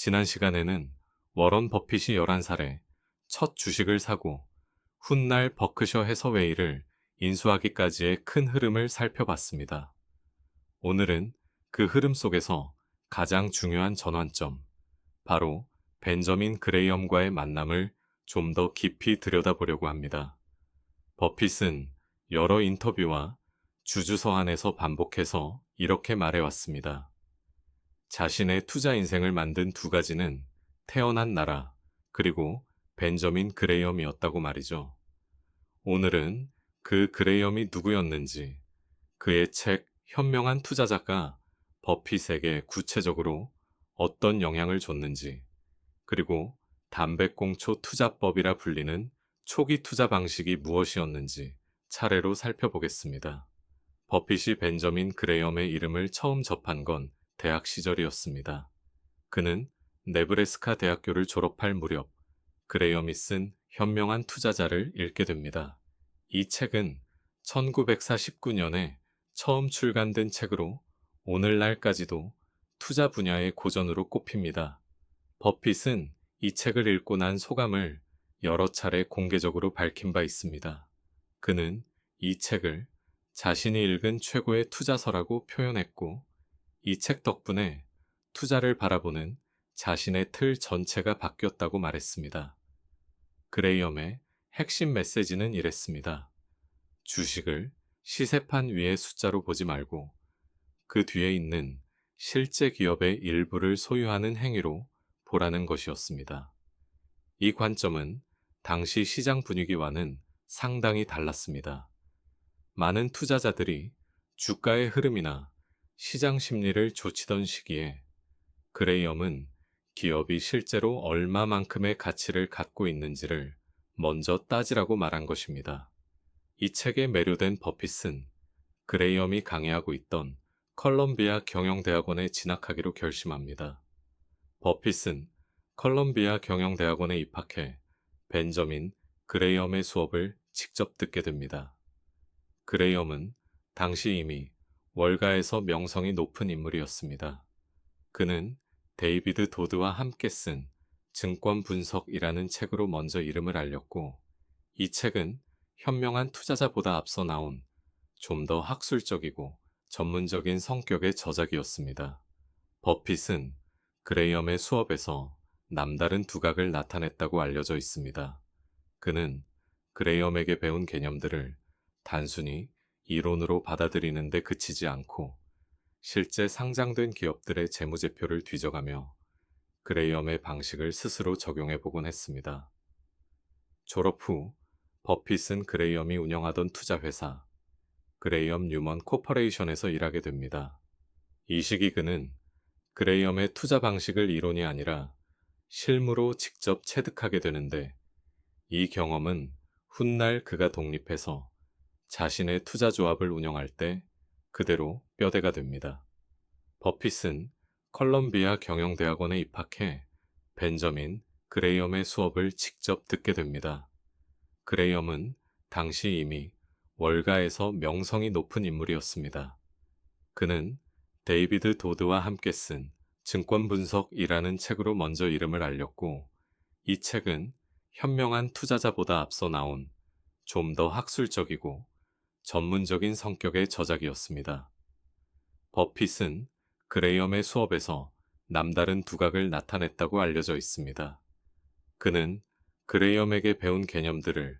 지난 시간에는 워런 버핏이 11살에 첫 주식을 사고 훗날 버크셔 해서웨이를 인수하기까지의 큰 흐름을 살펴봤습니다. 오늘은 그 흐름 속에서 가장 중요한 전환점, 바로 벤저민 그레이엄과의 만남을 좀 더 깊이 들여다보려고 합니다. 버핏은 여러 인터뷰와 주주서한에서 반복해서 이렇게 말해왔습니다. 자신의 투자 인생을 만든 두 가지는 태어난 나라, 그리고 벤저민 그레이엄이었다고 말이죠. 오늘은 그 그레이엄이 누구였는지, 그의 책 현명한 투자자가 버핏에게 구체적으로 어떤 영향을 줬는지, 그리고 담배꽁초 투자법이라 불리는 초기 투자 방식이 무엇이었는지 차례로 살펴보겠습니다. 버핏이 벤저민 그레이엄의 이름을 처음 접한 건 대학 시절이었습니다. 그는 네브래스카 대학교를 졸업할 무렵 그레이엄이 쓴 현명한 투자자를 읽게 됩니다. 이 책은 1949년에 처음 출간된 책으로 오늘날까지도 투자 분야의 고전으로 꼽힙니다. 버핏은 이 책을 읽고 난 소감을 여러 차례 공개적으로 밝힌 바 있습니다. 그는 이 책을 자신이 읽은 최고의 투자서라고 표현했고, 이 책 덕분에 투자를 바라보는 자신의 틀 전체가 바뀌었다고 말했습니다. 그레이엄의 핵심 메시지는 이랬습니다. 주식을 시세판 위의 숫자로 보지 말고 그 뒤에 있는 실제 기업의 일부를 소유하는 행위로 보라는 것이었습니다. 이 관점은 당시 시장 분위기와는 상당히 달랐습니다. 많은 투자자들이 주가의 흐름이나 시장 심리를 좇치던 시기에 그레이엄은 기업이 실제로 얼마만큼의 가치를 갖고 있는지를 먼저 따지라고 말한 것입니다. 이 책에 매료된 버핏은 그레이엄이 강의하고 있던 컬럼비아 경영대학원에 진학하기로 결심합니다. 버핏은 컬럼비아 경영대학원에 입학해 벤저민 그레이엄의 수업을 직접 듣게 됩니다. 그레이엄은 당시 이미 월가에서 명성이 높은 인물이었습니다. 그는 데이비드 도드와 함께 쓴 증권 분석이라는 책으로 먼저 이름을 알렸고, 이 책은 현명한 투자자보다 앞서 나온 좀 더 학술적이고 전문적인 성격의 저작이었습니다. 버핏은 그레이엄의 수업에서 남다른 두각을 나타냈다고 알려져 있습니다. 그는 그레이엄에게 배운 개념들을 단순히 이론으로 받아들이는 데 그치지 않고 실제 상장된 기업들의 재무제표를 뒤져가며 그레이엄의 방식을 스스로 적용해 보곤 했습니다. 졸업 후 버핏은 그레이엄이 운영하던 투자회사 그레이엄 뉴먼 코퍼레이션에서 일하게 됩니다. 이 시기 그는 그레이엄의 투자 방식을 이론이 아니라 실무로 직접 체득하게 되는데, 이 경험은 훗날 그가 독립해서 자신의 투자 조합을 운영할 때 그대로 뼈대가 됩니다. 버핏은 컬럼비아 경영대학원에 입학해 벤저민 그레이엄의 수업을 직접 듣게 됩니다. 그레이엄은 당시 이미 월가에서 명성이 높은 인물이었습니다. 그는 데이비드 도드와 함께 쓴 증권 분석이라는 책으로 먼저 이름을 알렸고, 이 책은 현명한 투자자보다 앞서 나온 좀 더 학술적이고 전문적인 성격의 저작이었습니다. 버핏은 그레이엄의 수업에서 남다른 두각을 나타냈다고 알려져 있습니다. 그는 그레이엄에게 배운 개념들을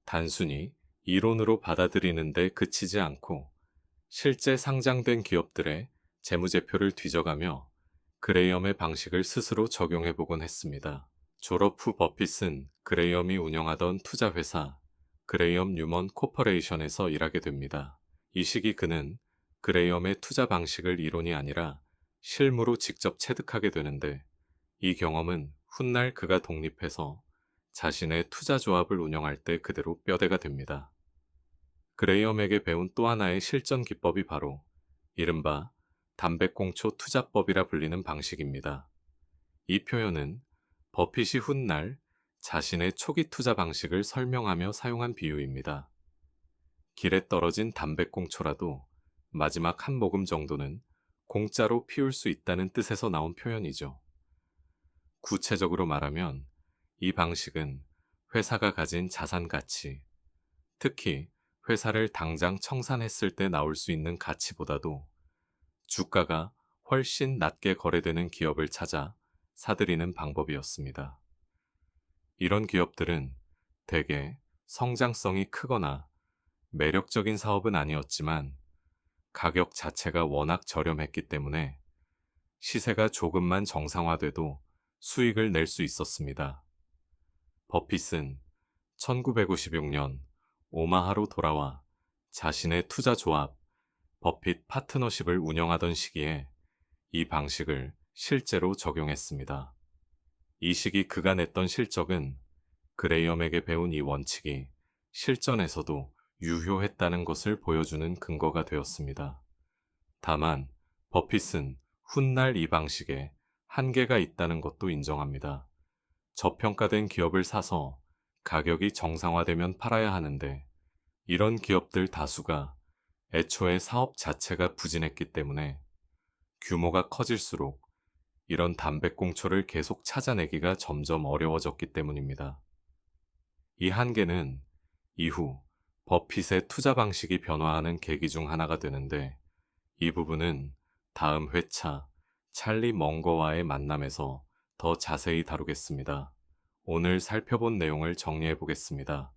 단순히 이론으로 받아들이는 데 그치지 않고 실제 상장된 기업들의 재무제표를 뒤져가며 그레이엄의 방식을 스스로 적용해 보곤 했습니다. 졸업 후 버핏은 그레이엄이 운영하던 투자회사 그레이엄 뉴먼 코퍼레이션에서 일하게 됩니다. 이 시기 그는 그레이엄의 투자 방식을 이론이 아니라 실무로 직접 체득하게 되는데, 이 경험은 훗날 그가 독립해서 자신의 투자 조합을 운영할 때 그대로 뼈대가 됩니다. 그레이엄에게 배운 또 하나의 실전 기법이 바로 이른바 담배꽁초 투자법이라 불리는 방식입니다. 이 표현은 버핏이 훗날 자신의 초기 투자 방식을 설명하며 사용한 비유입니다. 길에 떨어진 담배꽁초라도 마지막 한 모금 정도는 공짜로 피울 수 있다는 뜻에서 나온 표현이죠. 구체적으로 말하면 이 방식은 회사가 가진 자산 가치, 특히 회사를 당장 청산했을 때 나올 수 있는 가치보다도 주가가 훨씬 낮게 거래되는 기업을 찾아 사들이는 방법이었습니다. 이런 기업들은 대개 성장성이 크거나 매력적인 사업은 아니었지만 가격 자체가 워낙 저렴했기 때문에 시세가 조금만 정상화돼도 수익을 낼 수 있었습니다. 버핏은 1956년 오마하로 돌아와 자신의 투자 조합, 버핏 파트너십을 운영하던 시기에 이 방식을 실제로 적용했습니다. 이 시기 그가 냈던 실적은 그레이엄에게 배운 이 원칙이 실전에서도 유효했다는 것을 보여주는 근거가 되었습니다. 다만 버핏은 훗날 이 방식에 한계가 있다는 것도 인정합니다. 저평가된 기업을 사서 가격이 정상화되면 팔아야 하는데 이런 기업들 다수가 애초에 사업 자체가 부진했기 때문에 규모가 커질수록 이런 담배꽁초를 계속 찾아내기가 점점 어려워졌기 때문입니다. 이 한계는 이후 버핏의 투자 방식이 변화하는 계기 중 하나가 되는데 이 부분은 다음 회차 찰리 멍거와의 만남에서 더 자세히 다루겠습니다. 오늘 살펴본 내용을 정리해 보겠습니다.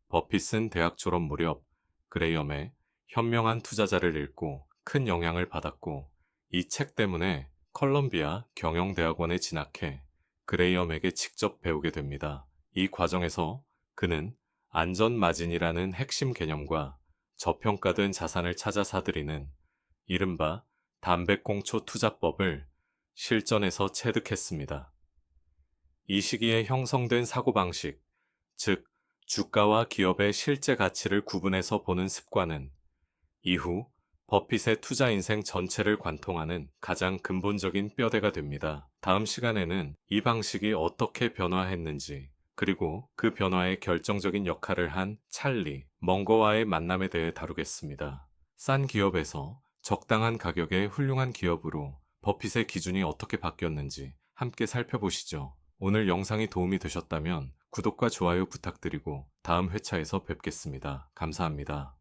버핏은 대학 졸업 무렵 그레이엄의 현명한 투자자를 읽고 큰 영향을 받았고 이 책 때문에 컬럼비아 경영대학원에 진학해 그레이엄에게 직접 배우게 됩니다. 이 과정에서 그는 안전마진이라는 핵심 개념과 저평가된 자산을 찾아 사들이는 이른바 담배꽁초 투자법을 실전에서 체득했습니다. 이 시기에 형성된 사고방식, 즉 주가와 기업의 실제 가치를 구분해서 보는 습관은 이후 버핏의 투자 인생 전체를 관통하는 가장 근본적인 뼈대가 됩니다. 다음 시간에는 이 방식이 어떻게 변화했는지, 그리고 그 변화에 결정적인 역할을 한 찰리 멍거와의 만남에 대해 다루겠습니다. 싼 기업에서 적당한 가격의 훌륭한 기업으로 버핏의 기준이 어떻게 바뀌었는지 함께 살펴보시죠. 오늘 영상이 도움이 되셨다면 구독과 좋아요 부탁드리고 다음 회차에서 뵙겠습니다. 감사합니다.